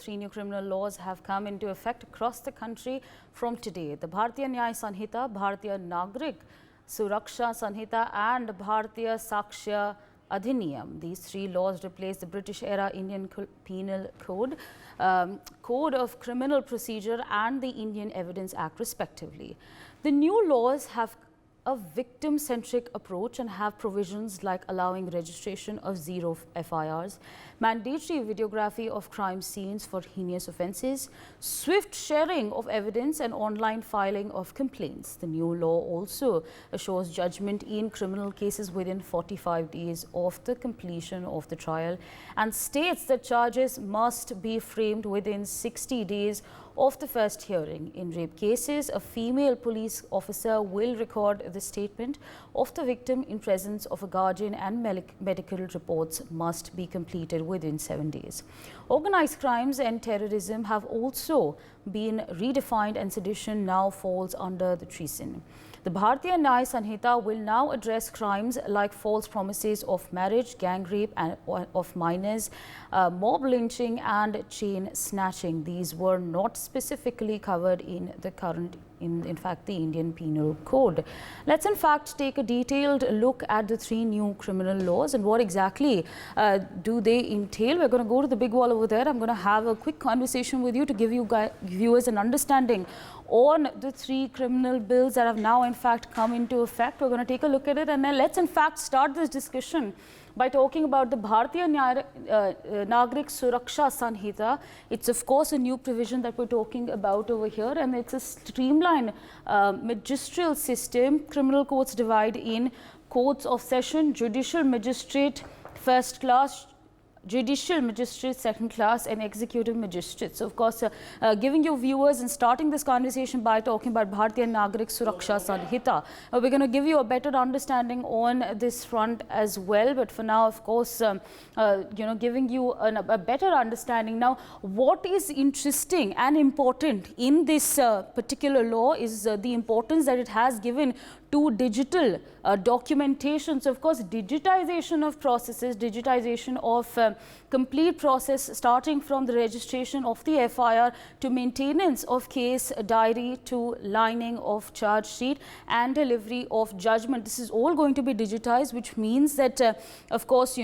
Three new criminal laws have come into effect across the country from today. The Bharatiya Nyaya Sanhita, Bharatiya Nagrik Suraksha Sanhita and Bharatiya Sakshya Adhiniyam. These three laws replace the British-era Indian Penal Code, Code of Criminal Procedure and the Indian Evidence Act respectively. The new laws have a victim-centric approach and have provisions like allowing registration of zero FIRs, mandatory videography of crime scenes for heinous offences, swift sharing of evidence and online filing of complaints. The new law also assures judgment in criminal cases within 45 days of the completion of the trial and states that charges must be framed within 60 days of the first hearing. In rape cases, a female police officer will record the statement of the victim in presence of a guardian and medical reports must be completed within 7 days. Organized crimes and terrorism have also been redefined and sedition now falls under the treason. The Bharatiya Nyaya Sanhita will now address crimes like false promises of marriage, gang rape and of minors, mob lynching and chain snatching. These were not specifically covered in the current, in fact, the Indian Penal Code. Let's in fact take a detailed look at the three new criminal laws and what exactly do they entail. We're going to go to the big wall over there. I'm going to have a quick conversation with you to give you viewers an understanding on the three criminal bills that have now in fact come into effect. We're going to take a look at it and then let's in fact start this discussion by talking about the Bharatiya Nagrik Suraksha Sanhita. It's of course a new provision that we're talking about over here, and it's a streamlined magisterial system. Criminal courts divide in courts of session, judicial magistrate first class, judicial magistrate second class and executive magistrate. So of course giving you viewers and starting this conversation by talking about Bharatiya Nagrik Suraksha Sanhita. We're going to give you a better understanding on this front as well, but for now of course giving you a better understanding. Now what is interesting and important in this particular law is the importance that it has given to digital documentation. So of course digitization of processes, digitization of complete process starting from the registration of the FIR to maintenance of case diary to lining of charge sheet and delivery of judgment. This is all going to be digitized, which means that of course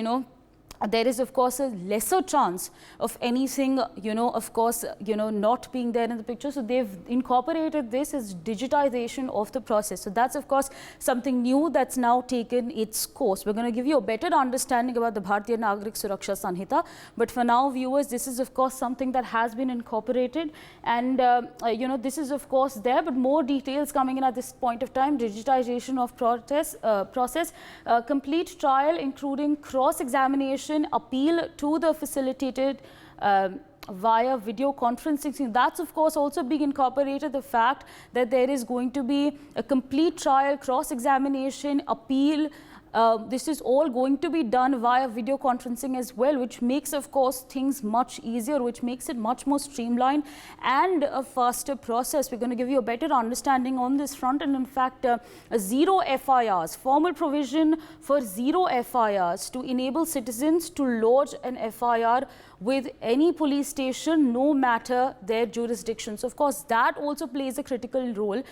there is of course a lesser chance of anything not being there in the picture. So they've incorporated this as digitization of the process. So that's of course something new that's now taken its course. We're going to give you a better understanding about the Bharatiya Nagrik Suraksha Sanhita, but for now viewers, this is of course something that has been incorporated and this is of course there, but more details coming in at this point of time. Digitization of process, complete trial including cross-examination, appeal to the facilitated via video conferencing. That's of course also being incorporated, the fact that there is going to be a complete trial, cross-examination, appeal. This is all going to be done via video conferencing as well, which makes of course things much easier, which makes it much more streamlined and a faster process. We're going to give you a better understanding on this front, and in fact zero FIRs, formal provision for zero FIRs to enable citizens to lodge an FIR with any police station no matter their jurisdiction. So of course that also plays a critical role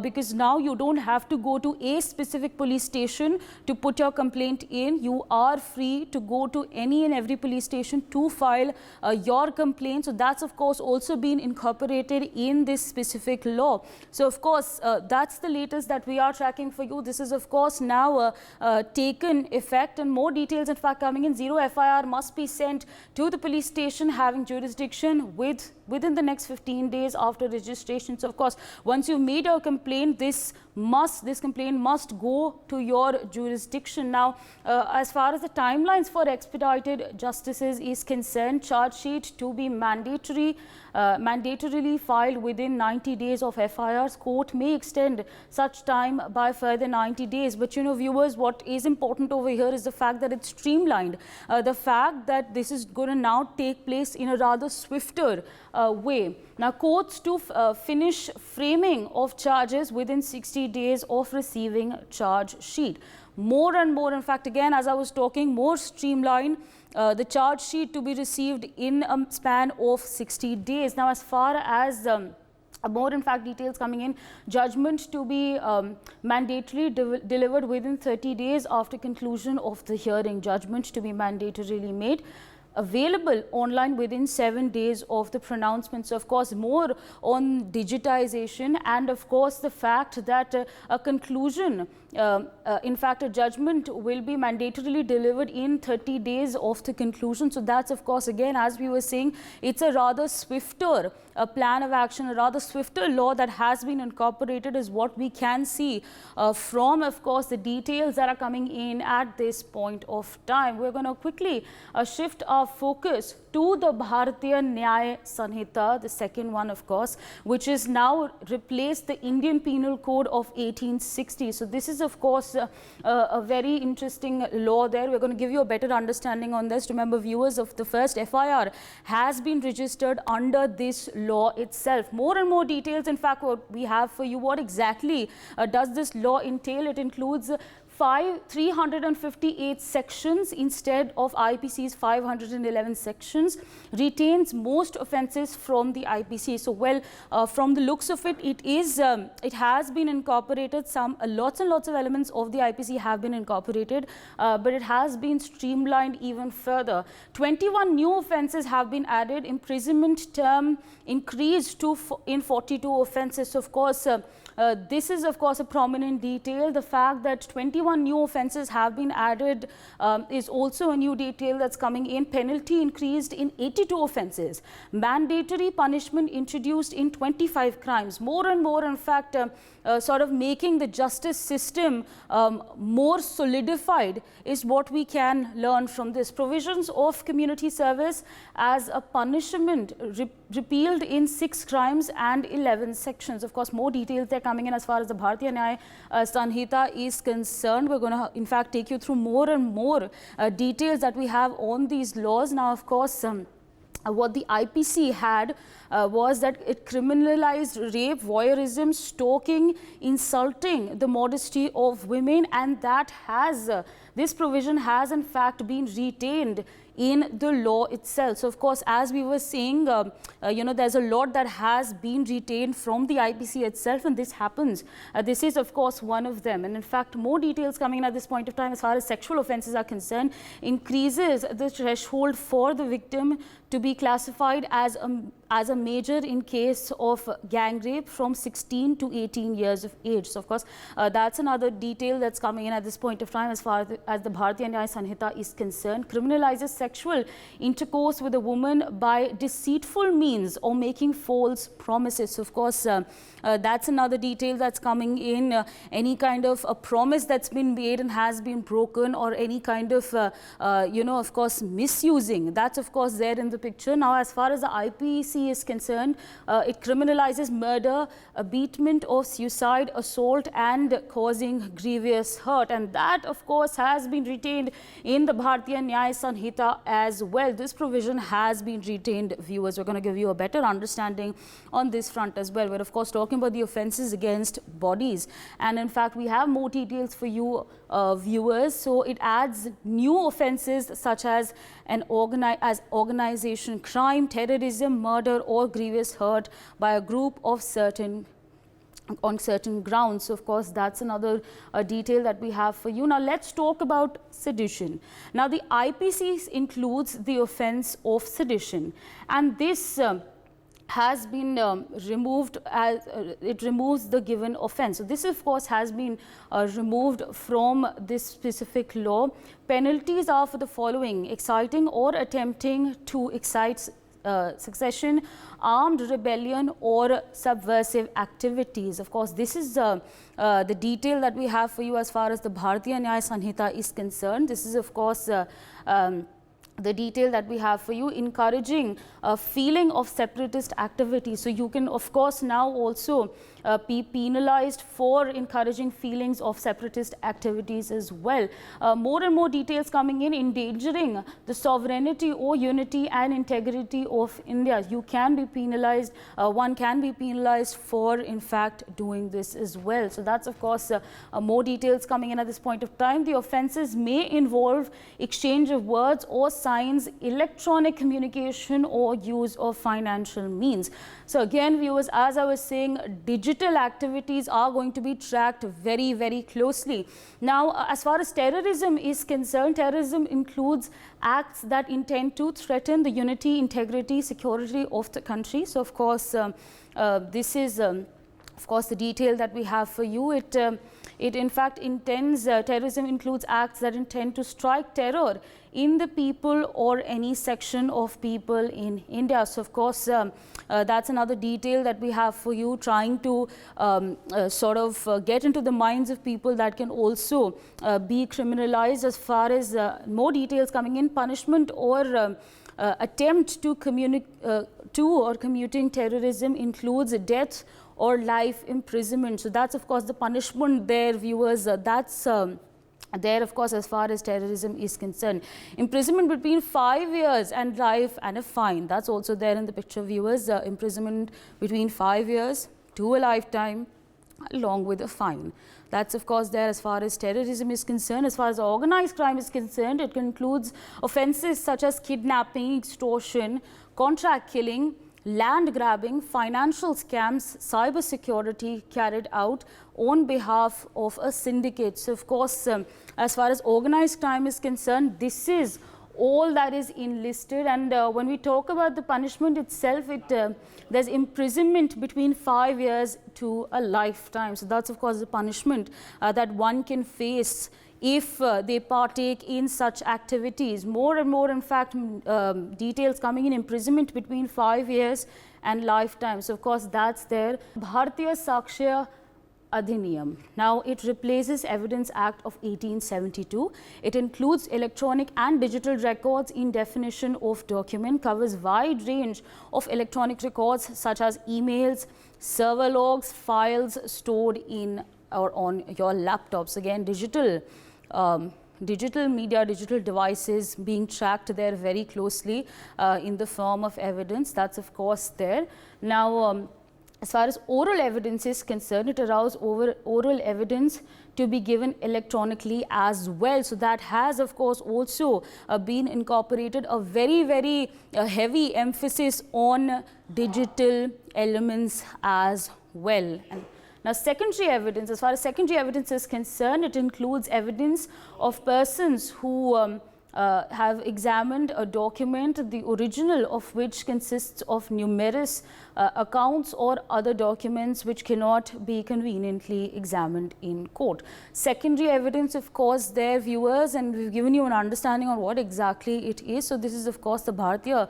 because now you don't have to go to a specific police station to put your complaint in. You are free to go to any and every police station to file your complaint. So that's of course also been incorporated in this specific law. So of course that's the latest that we are tracking for you. This is of course now taken effect, and more details in fact coming in. Zero FIR must be sent to the police station having jurisdiction within the next 15 days after registration. So of course once you made a complaint, this complaint must go to your jurisdiction. Now as far as the timelines for expedited justices is concerned, charge sheet to be mandatorily filed within 90 days of FIRs. Court may extend such time by further 90 days. But viewers, what is important over here is the fact that it's streamlined. The fact that this is going to now take place in a rather swifter way. Now courts to finish framing of charges within 60 days of receiving charge sheet. More and more, in fact, again, as I was talking, more streamlined the charge sheet to be received in a span of 60 days. Now, as far as more in fact details coming in, judgment to be mandatorily delivered within 30 days after conclusion of the hearing. Judgment to be mandatorily made available online within 7 days of the pronouncement. So, of course, more on digitization, and of course the fact that a conclusion, in fact a judgment will be mandatorily delivered in 30 days of the conclusion. So that's of course, again, as we were saying, it's a rather swifter plan of action, a rather swifter law that has been incorporated, is what we can see from, of course, the details that are coming in at this point of time. We're going to quickly shift our focus to the Bharatiya Nyaya Sanhita, the second one, of course, which is now replaced the Indian Penal Code of 1860. So this is, of course, a very interesting law there. We're going to give you a better understanding on this. Remember, viewers, of the first FIR has been registered under this law itself. More and more details, in fact, what we have for you. What exactly does this law entail? It includes 358 sections instead of IPC's 511 sections, retains most offences from the IPC. So, well, from the looks of it, it has been incorporated. Lots and lots of elements of the IPC have been incorporated, but it has been streamlined even further. 21 new offences have been added. Imprisonment term increased to in 42 offences. So, of course, this is, of course, a prominent detail. The fact that 21 new offences have been added is also a new detail that's coming in. Penalty increased in 82 offences. Mandatory punishment introduced in 25 crimes. More and more, in fact, sort of making the justice system more solidified is what we can learn from this. Provisions of community service as a punishment repealed in 6 crimes and 11 sections. Of course, more details are coming in as far as the Bharatiya Nyaya Sanhita is concerned. We're going to, in fact, take you through more and more details that we have on these laws. Now, of course, what the IPC had was that it criminalized rape, voyeurism, stalking, insulting the modesty of women, and that has, this provision has in fact been retained in the law itself. So, of course, as we were saying, there's a lot that has been retained from the IPC itself, and this happens. This is, of course, one of them. And in fact, more details coming in at this point of time as far as sexual offences are concerned, increases the threshold for the victim to be classified as a major in case of gang rape from 16 to 18 years of age. So, of course, that's another detail that's coming in at this point of time as far as the Bharatiya Nyaya Sanhita is concerned. Criminalizes sexual intercourse with a woman by deceitful means or making false promises. So, of course, that's another detail that's coming in. Any kind of a promise that's been made and has been broken, or any kind of, of course, misusing. That's, of course, there in the picture. Now, as far as the IPC is concerned, it criminalizes murder, abatement of suicide, assault, and causing grievous hurt. And that, of course, has been retained in the Bharatiya Nyaya Sanhita as well. This provision has been retained, viewers. We're going to give you a better understanding on this front as well. We're, of course, talking about the offences against bodies. And in fact, we have more details for you, viewers. So it adds new offences such as organization crime, terrorism, murder, or grievous hurt by a group of on certain grounds. So, of course, that's another detail that we have for you. Now, let's talk about sedition. Now, the IPC includes the offence of sedition, and this has been removed as it removes the given offence. So, this, of course, has been removed from this specific law. Penalties are for the following: exciting or attempting to excite succession, armed rebellion, or subversive activities. Of course, this is the detail that we have for you as far as the Bharatiya Nyaya Sanhita is concerned. This is, of course, the detail that we have for you, encouraging a feeling of separatist activity. So, you can, of course, now also be penalized for encouraging feelings of separatist activities as well. More and more details coming in: endangering the sovereignty or unity and integrity of India. You can be penalized, one can be penalized for, in fact, doing this as well. So, that's, of course, more details coming in at this point of time. The offences may involve exchange of words or signs electronic communication or use of financial means. So again, viewers, as I was saying, digital activities are going to be tracked very, very closely. Now, as far as terrorism is concerned, terrorism includes acts that intend to threaten the unity, integrity, security of the country. So of course, this is of course the detail that we have for you. It in fact intends, terrorism includes acts that intend to strike terror in the people or any section of people in India. So of course, that's another detail that we have for you, trying to sort of get into the minds of people that can also be criminalized. As far as more details coming in, punishment or attempt to commuting terrorism includes death or life imprisonment. So that's of course the punishment there, viewers. That's there of course as far as terrorism is concerned. Imprisonment between 5 years and life and a fine. That's also there in the picture, viewers. Imprisonment between 5 years to a lifetime along with a fine. That's of course there as far as terrorism is concerned. As far as organized crime is concerned, it includes offences such as kidnapping, extortion, contract killing, land grabbing, financial scams, cyber security carried out on behalf of a syndicate. So of course, as far as organized crime is concerned, this is all that is enlisted. And when we talk about the punishment itself, there's imprisonment between 5 years to a lifetime. So that's of course the punishment that one can face if they partake in such activities. More and more, in fact, details coming in: imprisonment between 5 years and lifetime. So of course that's there. Bharatiya Sakshya Adhiniyam. Now it replaces Evidence Act of 1872. It includes electronic and digital records in definition of document, covers wide range of electronic records such as emails, server logs, files stored in or on your laptops. Again, digital media, digital devices being tracked there very closely in the form of evidence. That's of course there. Now, as far as oral evidence is concerned, it allows oral evidence to be given electronically as well. So that has of course also been incorporated, a very, very heavy emphasis on digital elements as well. And now, secondary evidence, as far as secondary evidence is concerned, it includes evidence of persons who have examined a document, the original of which consists of numerous accounts or other documents which cannot be conveniently examined in court. Secondary evidence, of course, there, viewers, and we've given you an understanding on what exactly it is. So this is of course the Bharatiya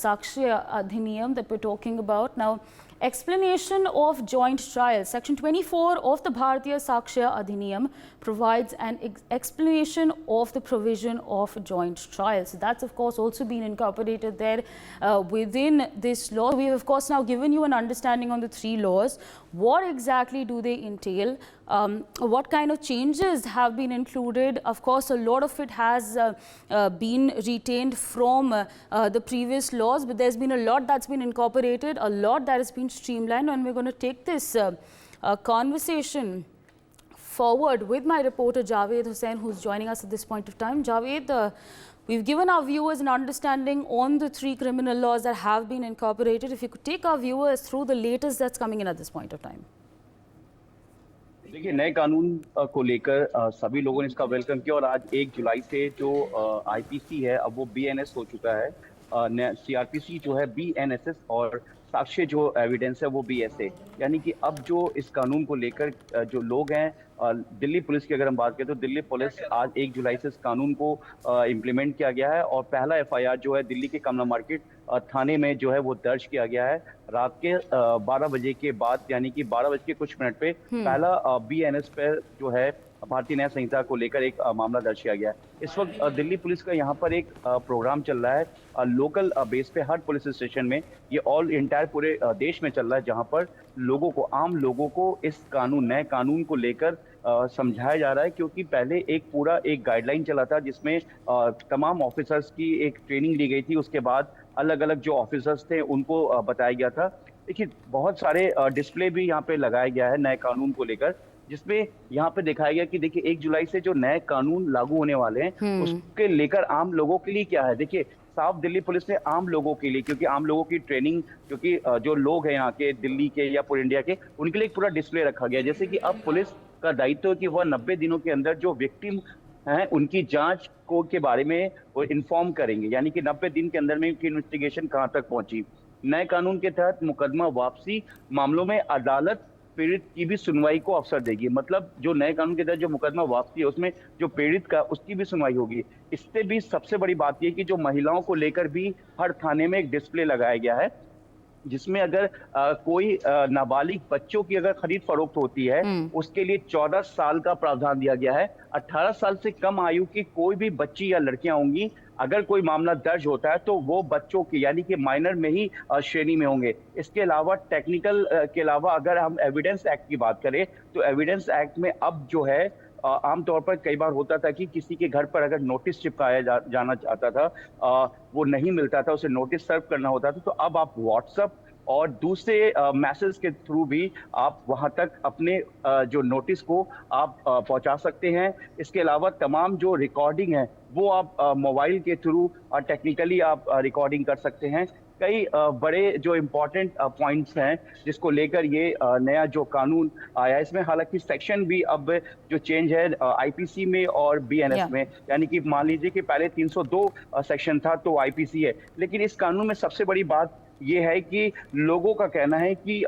Sakshya Adhiniyam that we're talking about. Now, explanation of joint trial. Section 24 of the Bharatiya Sakshya Adhiniyam provides an explanation of the provision of joint trial. So that's of course also been incorporated there within this law. We have of course now given you an understanding on the three laws. What exactly do they entail? What kind of changes have been included? Of course, a lot of it has been retained from the previous laws, but there's been a lot that's been incorporated, a lot that has been streamlined, and we're going to take this conversation forward with my reporter Javed Hussain, who's joining us at this point of time. Javed, we've given our viewers an understanding on the three criminal laws that have been incorporated. If you could take our viewers through the latest that's coming in at this point of time. देखिए, नए कानून को लेकर सभी लोगों ने इसका welcome किया और आज 1 जुलाई से जो आईपीसी है अब वो बीएनएस हो चुका है। सीआरपीसी जो है बीएनएसएस और साक्ष्य जो एविडेंस है वो बीएसए, यानी कि अब जो इस कानून को लेकर जो लोग हैं, दिल्ली पुलिस की अगर हम बात करें तो दिल्ली पुलिस आज 1 जुलाई से इस कानून को इम्प्लीमेंट किया गया है और पहला एफआईआर जो है दिल्ली के कमला मार्केट थाने में जो है वो दर्ज किया गया है। रात के 12 बजे के बाद, यानी कि 12 बज के कुछ मिनट पे पहला बीएनएस पर जो है भारतीय न्याय संहिता को लेकर एक मामला दर्ज किया गया है। इस वक्त दिल्ली पुलिस का यहाँ पर एक प्रोग्राम चल रहा है लोकल बेस पे हर पुलिस स्टेशन में, ये ऑल इंटायर पूरे देश में चल रहा है, जहाँ पर लोगों को, आम लोगों को इस कानून, नए कानून को लेकर समझाया जा रहा है। क्योंकि पहले एक गाइडलाइन चला था जिसमें तमाम ऑफिसर्स की एक ट्रेनिंग ली गई थी, उसके बाद अलग अलग जो ऑफिसर्स थे उनको बताया गया था। देखिए, बहुत सारे डिस्प्ले भी यहाँ पे लगाया गया है नए कानून को लेकर, जिसमें यहाँ पे दिखाया गया कि देखिए 1 जुलाई से जो नए कानून लागू होने वाले हैं उसके लेकर आम लोगों के लिए क्या है। देखिए साफ दिल्ली पुलिस ने आम लोगों के लिए, क्योंकि आम लोगों की ट्रेनिंग, क्योंकि जो लोग हैं यहाँ के दिल्ली के या पूरे इंडिया के, उनके लिए एक पूरा डिस्प्ले रखा गया। जैसे कि अब पुलिस का दायित्व है कि वह 90 दिनों के अंदर जो विक्टिम हैं उनकी जांच को के बारे में वो इन्फॉर्म करेंगे, यानी कि 90 दिन के अंदर में उनकी इन्वेस्टिगेशन कहां तक पहुंची। नए कानून के तहत मुकदमा वापसी मामलों में अदालत पीड़ित की भी सुनवाई को अवसर देगी। मतलब जो नए कानून के तहत जो मुकदमा वापसी है उसमें जो पीड़ित का उसकी भी सुनवाई होगी। इससे भी सबसे बड़ी बात यह कि जो महिलाओं को लेकर भी हर थाने में एक डिस्प्ले लगाया गया है, जिसमें अगर कोई नाबालिग बच्चों की अगर खरीद फरोख्त होती है उसके लिए 14 साल का प्रावधान दिया गया है। 18 साल से कम आयु की कोई भी बच्ची या लड़कियां होंगी, अगर कोई मामला दर्ज होता है तो वो बच्चों की यानी कि माइनर में ही श्रेणी में होंगे। इसके अलावा टेक्निकल के अलावा अगर हम एविडेंस एक्ट की बात करें तो एविडेंस एक्ट में अब जो है आमतौर पर कई बार होता था कि किसी के घर पर अगर नोटिस चिपकाया जाना चाहता था, वो नहीं मिलता था, उसे नोटिस सर्व करना होता था, तो अब आप व्हाट्सएप और दूसरे मैसेज के थ्रू भी आप वहां तक अपने जो नोटिस को आप पहुंचा सकते हैं। इसके अलावा तमाम जो रिकॉर्डिंग है वो आप मोबाइल के थ्रू टेक्निकली आप रिकॉर्डिंग कर सकते हैं। कई बड़े जो इम्पोर्टेंट पॉइंट्स हैं जिसको लेकर ये नया जो कानून आया है, इसमें हालांकि सेक्शन भी अब जो चेंज है आईपीसी में और बीएनएस में, यानी कि मान लीजिए कि पहले 302 सेक्शन था तो आईपीसी है, लेकिन इस कानून में सबसे बड़ी बात ये है कि लोगों का कहना है कि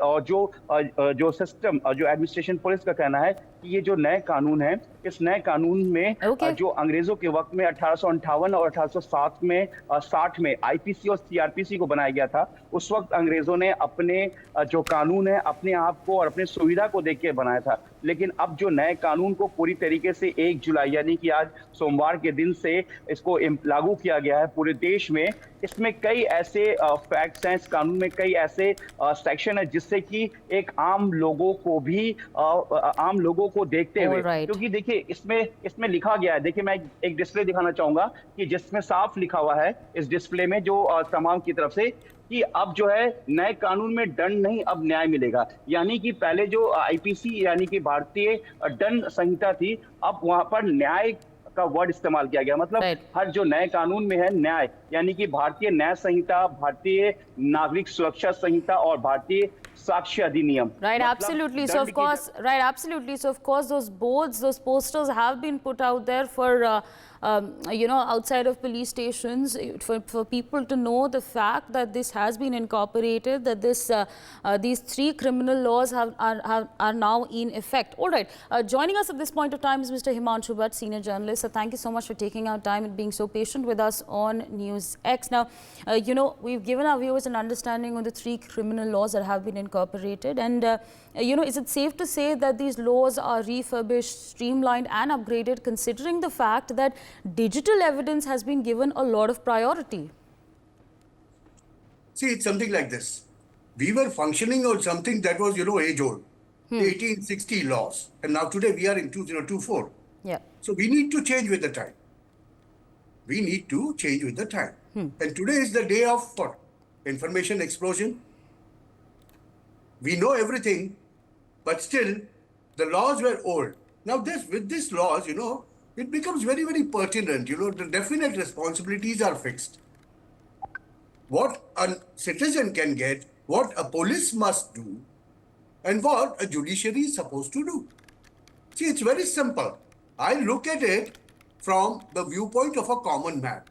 जो सिस्टम जो एडमिनिस्ट्रेशन पुलिस का कहना है कि ये जो नए कानून है, इस नए कानून में जो अंग्रेजों के वक्त में 1858 और 1860 में 60 में आईपीसी और सीआरपीसी को बनाया गया था, उस वक्त अंग्रेजों ने अपने जो कानून है अपने आप को और अपने सुविधा को देख के बनाया था। लेकिन अब जो नए कानून को पूरी तरीके से 1 जुलाई यानी कि आज सोमवार के दिन से इसको लागू किया गया है पूरे देश में। इसमें कई ऐसे फैक्ट्स हैं, इस कानून में कई ऐसे सेक्शन है जिससे कि एक आम लोगों को भी आम लोगों को देखते हुए, क्योंकि देखिए इसमें लिखा गया है, देखिए मैं एक डिस्प्ले दिखाना चाहूंगा कि जिसमें साफ लिखा हुआ है इस डिस्प्ले में जो तमाम की तरफ से कि अब जो है नए कानून में दंड नहीं अब न्याय मिलेगा। यानी कि पहले जो आईपीसी यानी कि भारतीय दंड संहिता थी, अब वहां पर न्याय का वर्ड इस्तेमाल किया गया। मतलब हर जो नए कानून में है न्याय, यानी कि भारतीय न्याय संहिता, भारतीय नागरिक सुरक्षा संहिता और भारतीय साक्ष्य अधिनियम। Right, absolutely. So of course, right, absolutely. So of course, those boards, those posters have been put out there for outside of police stations for people to know the fact that this has been incorporated, that these 3 criminal laws are now in effect. All right. Joining us at this point of time is Mr. Himanshu Bhatt, senior journalist. So thank you so much for taking our time and being so patient with us on News X. Now, we've given our viewers an understanding on the 3 criminal laws that have been incorporated, and is it safe to say that these laws are refurbished, streamlined and upgraded, considering the fact that digital evidence has been given a lot of priority? See, it's something like this. We were functioning on something that was, age old, the 1860 laws, and now today we are in 2024. Yeah. So we need to change with the time. We need to change with the time. And today is the day of what? Information explosion. We know everything, but still the laws were old. Now with these laws, it becomes very, very pertinent. The definite responsibilities are fixed. What a citizen can get, what a police must do, and what a judiciary is supposed to do. See, it's very simple. I look at it from the viewpoint of a common man.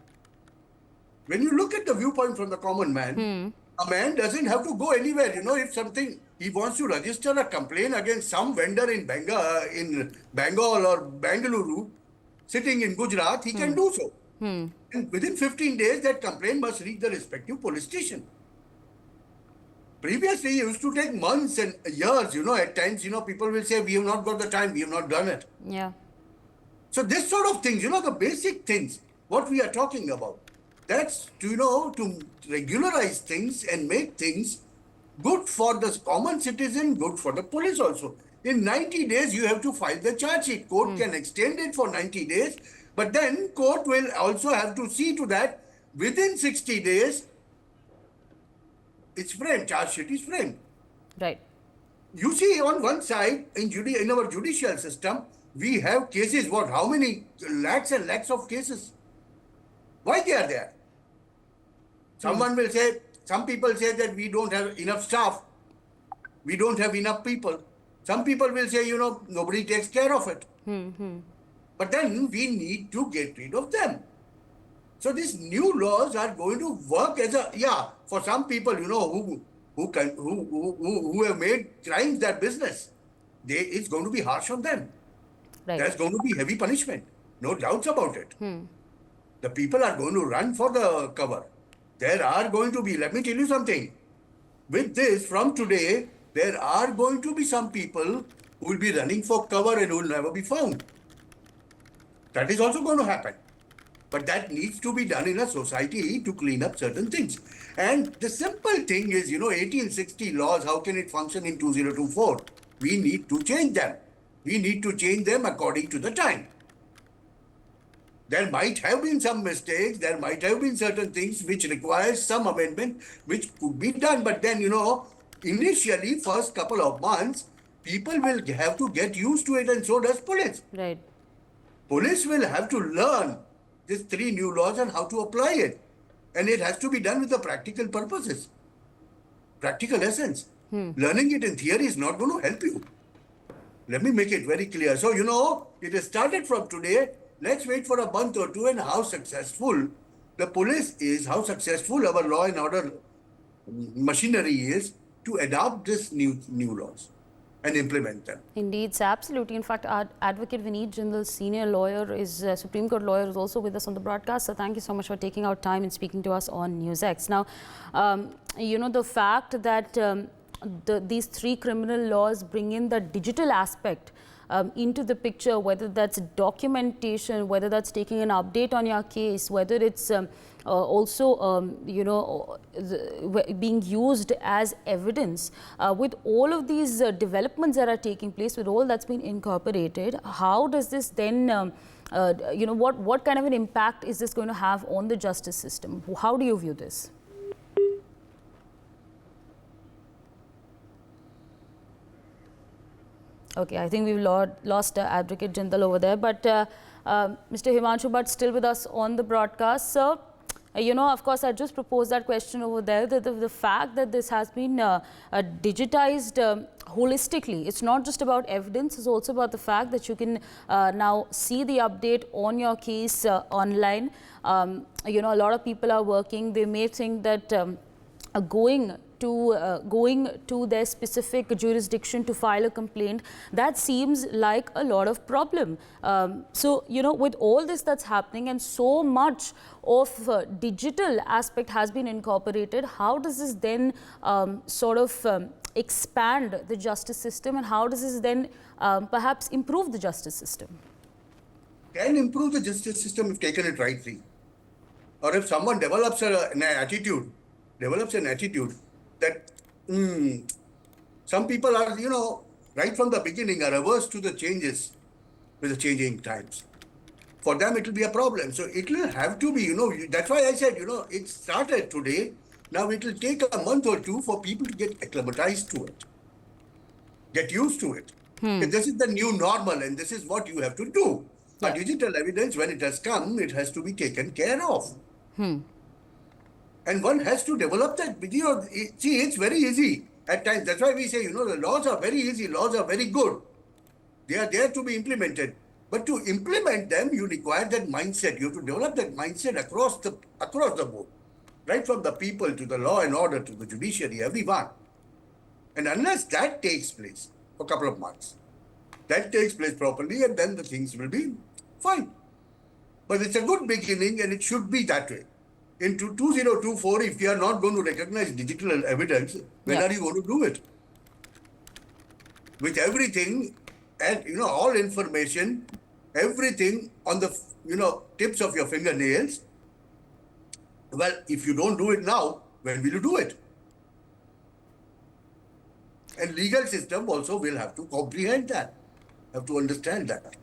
When you look at the viewpoint from the common man, a man doesn't have to go anywhere. If something, he wants to register a complaint against some vendor in Bengal or Bengaluru, sitting in Gujarat, he can do so. And within 15 days, that complaint must reach the respective police station. Previously, it used to take months and years. At times, people will say, we have not got the time, we have not done it. Yeah. So this sort of things, the basic things, what we are talking about, that's, to regularize things and make things good for the common citizen, good for the police also. In 90 days, you have to file the charge sheet. Court can extend it for 90 days, but then court will also have to see to that within 60 days, it's framed, charge sheet is framed. Right. You see, on one side, in our judicial system, we have cases, how many lakhs and lakhs of cases? Why they are there? Someone will say, some people say that we don't have enough staff, we don't have enough people. Some people will say, nobody takes care of it. But then we need to get rid of them. So these new laws are going to work as for some people, who have made crimes their business. It's going to be harsh on them. Right. There's going to be heavy punishment. No doubts about it. The people are going to run for the cover. There are going to be, let me tell you something. With this, from today, there are going to be some people who will be running for cover and who will never be found. That is also going to happen. But that needs to be done in a society to clean up certain things. And the simple thing is, 1860 laws, how can it function in 2024? We need to change them. We need to change them according to the time. There might have been some mistakes, there might have been certain things which require some amendment, which could be done. But then, initially, first couple of months, people will have to get used to it, and so does police. Right. Police will have to learn these 3 new laws and how to apply it. And it has to be done with the practical purposes, practical essence. Learning it in theory is not going to help you. Let me make it very clear. So, it has started from today. Let's wait for a month or two, and how successful the police is, how successful our law and order machinery is to adopt these new laws and implement them. Indeed, sir, absolutely. In fact, our Advocate Vineet Jindal, senior lawyer, is Supreme Court lawyer, is also with us on the broadcast. So thank you so much for taking out time and speaking to us on NewsX. Now, the fact that these 3 criminal laws bring in the digital aspect into the picture, whether that's documentation, whether that's taking an update on your case, whether it's also, being used as evidence. With all of these developments that are taking place, with all that's been incorporated, how does this then, what kind of an impact is this going to have on the justice system? How do you view this? Okay, I think we've lost Advocate Jindal over there, but Mr. Himanshu Bhatt still with us on the broadcast. So, of course, I just proposed that question over there, that the fact that this has been digitized holistically, it's not just about evidence, it's also about the fact that you can now see the update on your case online. A lot of people are working, they may think that going to their specific jurisdiction to file a complaint, that seems like a lot of problem. So, with all this that's happening and so much of digital aspect has been incorporated, how does this then expand the justice system, and how does this then perhaps improve the justice system? Can improve the justice system if taken it rightly. Or if someone develops an attitude that some people are, right from the beginning are averse to the changes with the changing times. For them, it will be a problem. So it will have to be, that's why I said, it started today. Now it will take a month or two for people to get acclimatized to it, get used to it. And this is the new normal, and this is what you have to do. Yeah. But digital evidence, when it has come, it has to be taken care of. And one has to develop that. See, it's very easy at times. That's why we say, the laws are very easy. Laws are very good. They are there to be implemented. But to implement them, you require that mindset. You have to develop that mindset across the board. Right from the people to the law and order to the judiciary, everyone. And unless that takes place for a couple of months, that takes place properly, and then the things will be fine. But it's a good beginning, and it should be that way. In 2024, if you are not going to recognize digital evidence, when are you going to do it? With everything and, all information, everything on the, tips of your fingernails. Well, if you don't do it now, when will you do it? And legal system also will have to comprehend that, have to understand that.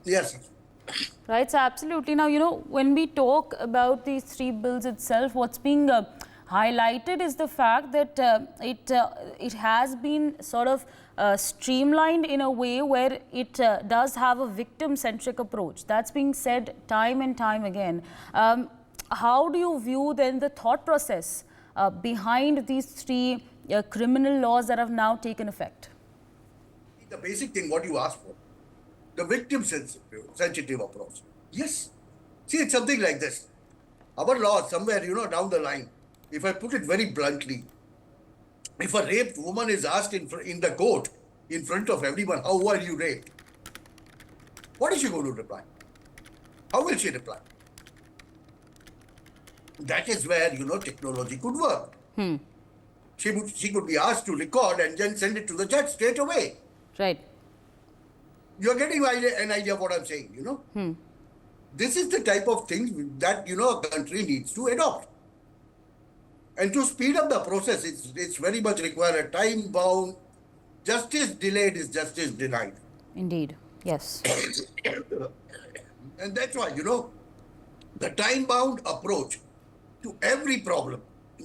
Yes. Right, so absolutely. Now, when we talk about these 3 bills itself, what's being highlighted is the fact that it has been sort of streamlined in a way where it does have a victim-centric approach. That's being said time and time again. How do you view then the thought process behind these three criminal laws that have now taken effect? The basic thing, what you asked for, the victim-sensitive approach. Yes. See, it's something like this. Our law, somewhere, down the line, if I put it very bluntly, if a raped woman is asked in the court, in front of everyone, how were you raped? What is she going to reply? How will she reply? That is where, technology could work. She could be asked to record and then send it to the judge straight away. Right. You're getting an idea of what I'm saying, This is the type of thing that, a country needs to adopt. And to speed up the process, it's very much required a time-bound. Justice delayed is justice denied. Indeed. Yes. And that's why, the time-bound approach to every problem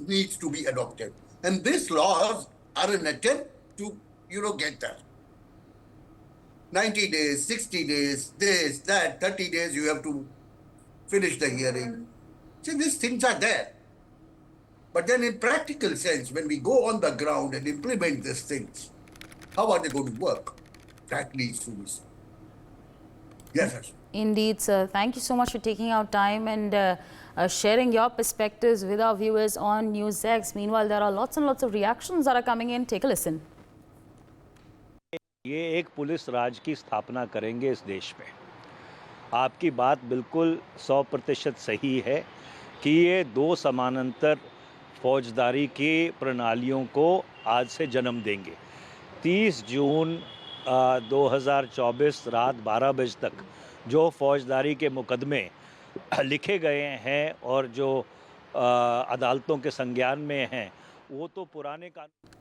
needs to be adopted. And these laws are an attempt to, get that. 90 days, 60 days, this, that, 30 days, you have to finish the hearing. See, these things are there. But then in practical sense, when we go on the ground and implement these things, how are they going to work? That needs to be seen. Yes, sir. Indeed, sir. Thank you so much for taking out time and sharing your perspectives with our viewers on NewsX. Meanwhile, there are lots and lots of reactions that are coming in. Take a listen. ये एक police राज की स्थापना करेंगे इस देश में। आपकी बात बिल्कुल 100% सही है कि ये दो समानांतर फौजदारी की प्रणालियों को आज से जन्म देंगे। 30 जून 2024 रात 12 बजे तक जो फौजदारी के मुकदमे लिखे गए हैं और जो अदालतों के संज्ञान में हैं, वो तो पुराने कानून।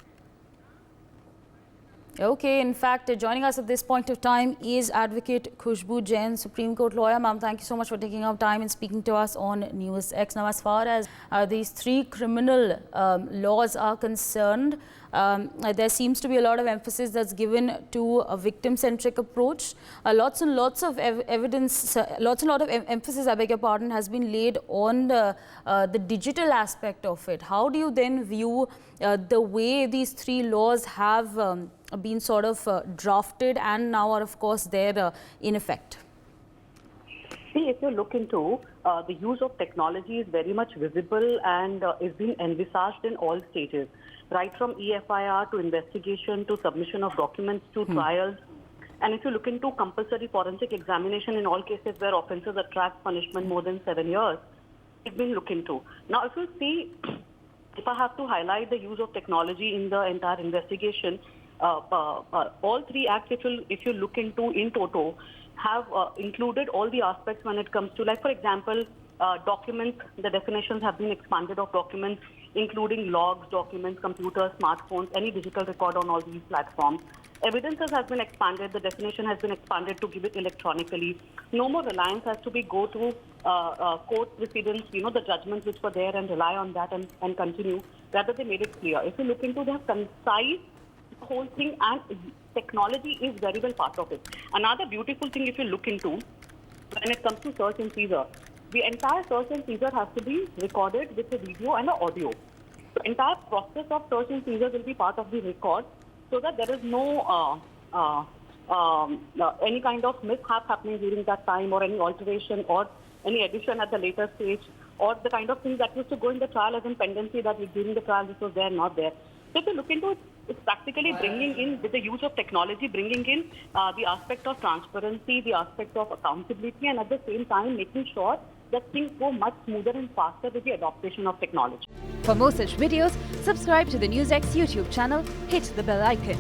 Okay, in fact, joining us at this point of time is Advocate Khushbu Jain, Supreme Court lawyer. Ma'am, thank you so much for taking out time and speaking to us on NewsX. Now, as far as these three criminal laws are concerned, there seems to be a lot of emphasis that's given to a victim-centric approach. Lots and lots of evidence, lots and lot of emphasis, I beg your pardon, has been laid on the digital aspect of it. How do you then view the way these three laws have been sort of drafted and now are of course there in effect? See, if you look into the use of technology is very much visible and is being envisaged in all stages, right from EFIR to investigation to submission of documents to trials. And if you look into compulsory forensic examination in all cases where offences attract punishment more than 7 years, it's been looked into. Now, if you see, if I have to highlight the use of technology in the entire investigation, all three acts, if you look into in toto, have included all the aspects when it comes to, like, for example, documents. The definitions have been expanded of documents, including logs, documents, computers, smartphones, any digital record on all these platforms. Evidences has been expanded. The definition has been expanded to give it electronically. No more reliance has to be go to court precedents, the judgments which were there, and rely on that and continue. Rather, they made it clear. If you look into the concise whole thing, and technology is very well part of it. Another beautiful thing, if you look into, when it comes to search and seizure, the entire search and seizure has to be recorded with a video and an audio. The entire process of search and seizure will be part of the record, so that there is no any kind of mishap happening during that time, or any alteration or any addition at the later stage, or the kind of things that used to go in the trial as in pendency that during the trial this was there, not there. So if you look into it, it's practically bringing in, with the use of technology, bringing in the aspect of transparency, the aspect of accountability, and at the same time making sure that things go much smoother and faster with the adoption of technology. For more such videos, subscribe to the NewsX YouTube channel, hit the bell icon.